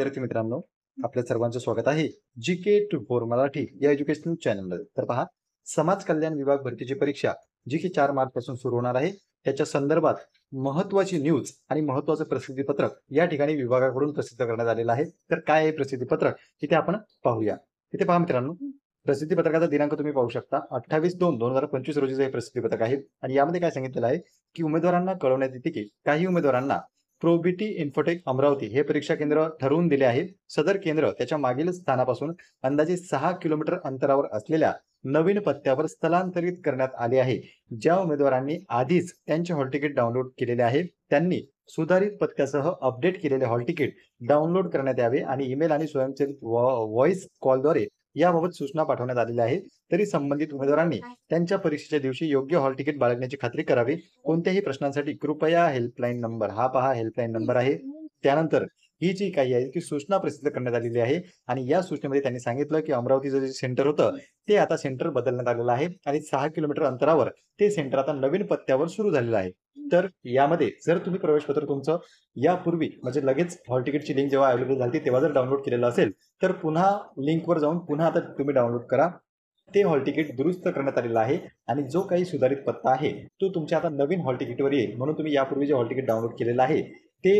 विद्यार्थी मित्रांनो, आपल्या सर्वांचं स्वागत आहे जीके 24 मराठी या एज्युकेशनल चॅनलमध्ये. तर पहा, समाज कल्याण विभाग भरतीची परीक्षा जी की 4 मार्च पासून सुरू होणार आहे, त्याच्या संदर्भात महत्त्वाची न्यूज आणि महत्त्वाचं प्रसिद्धीपत्रक या ठिकाणी विभागाकडून प्रसिद्ध करण्यात आलेलं आहे. तर काय आहे प्रसिद्धीपत्रक, तिथे आपण पाहूया. तिथे पहा मित्रांनो, प्रसिद्धीपत्रकाचा दिनांक तुम्ही पाहू शकता. 28/2/2025 रोजीचं हे प्रसिद्धीपत्रक आहे आणि यामध्ये काय सांगितलेलं आहे की उमेदवारांना कळवण्यात येते की काही उमेदवारांना प्रोबिटी इन्फोटेक अमरावती हे परीक्षा केंद्र ठरवून दिले आहे. सदर केंद्र त्याच्या मागील स्थानापासून अंदाजे 6 किलोमीटर अंतरावर असलेल्या नवीन पत्त्यावर स्थलांतरित करण्यात आले आहे. ज्या उमेदवारांनी आधीच त्यांचे हॉल तिकीट डाउनलोड केलेले आहे त्यांनी सुधारित पत्त्यासह अपडेट केलेले हॉल तिकीट डाउनलोड करण्यात यावे आणि ईमेल आणि स्वयंचलित व्हॉइस कॉलद्वारे याबाबत सूचना पाठवण्यात आलेल्या आहेत. तरी संबंधित उमेदवारांनी त्यांच्या परीक्षेच्या दिवशी योग्य हॉल तिकीट बाळगण्याची खात्री करावी. कोणत्याही प्रश्नांसाठी कृपया हेल्पलाईन नंबर हा पहा, हेल्पलाईन नंबर आहे. त्यानंतर ही जी काही आहे ती सूचना प्रसिद्ध करण्यात आलेली आहे आणि या सूचनेमध्ये त्यांनी सांगितलं की अमरावतीचं जे सेंटर होतं ते आता सेंटर बदलण्यात आलेलं आहे आणि 6 किलोमीटर अंतरावर ते सेंटर आता नवीन पत्त्यावर सुरू झालेलं आहे. तर यामध्ये जर तुम्ही प्रवेशपत्र तुमचं यापूर्वी म्हणजे लगेच हॉल तिकीटची लिंक जेव्हा अवेलेबल झाली तेव्हा जर डाउनलोड केलेलं असेल तर पुन्हा लिंकवर जाऊन पुन्हा आता तुम्ही डाउनलोड करा. ते हॉल तिकीट दुरुस्त करण्यात आलेलं आहे आणि जो काही सुधारित पत्ता आहे तो तुमच्या आता नवीन हॉल तिकीटवर येईल. म्हणून तुम्ही यापूर्वी जे हॉल तिकीट डाउनलोड केलेलं आहे ते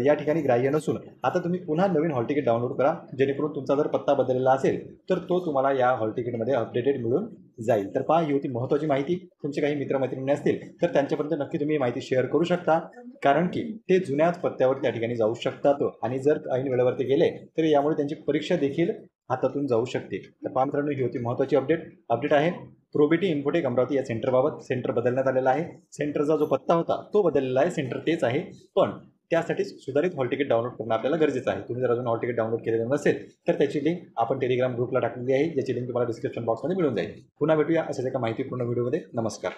या ठिकाणी ग्राह्य नसून आता तुम्ही पुन्हा नवीन हॉल तिकीट डाउनलोड करा, जेणेकरून तुमचा जर पत्ता बदललेला असेल तर तो तुम्हाला या हॉल तिकीटमध्ये अपडेटेड मिळून जाईल. तर पहा, ही होती महत्त्वाची माहिती. तुमचे काही मित्रमैत्रिणी असतील तर त्यांच्यापर्यंत नक्की तुम्ही ही माहिती शेअर करू शकता, कारण की ते जुन्याच पत्त्यावर त्या ठिकाणी जाऊ शकतात आणि जर ऐन वेळेवरती गेले तर यामुळे त्यांची परीक्षा देखील हातातून जाऊ शकते. तर पहा मित्रांनो, ही होती महत्त्वाची अपडेट आहे प्रोबिटी इन्फोटेक अमरावती या सेंटरबाबत. सेंटर बदलण्यात आलेला आहे. सेंटरचा जो पत्ता होता तो बदललेला आहे, सेंटर तेच आहे, पण त्यासाठी सुधारित हॉल तिकीट डाउनलोड करणं आपल्याला गरजेचं आहे. तुम्ही जर अजून हॉल तिकीट डाउनलोड केलेलं नसेल तर त्याची लिंक आपण टेलिग्राम ग्रुपला टाकलेली आहे, ज्याची लिंक तुम्हाला डिस्क्रिप्शन बॉक्समध्ये मिळून जाईल. पुन्हा भेटूया अशाच एका माहितीपूर्ण व्हिडिओमध्ये. नमस्कार.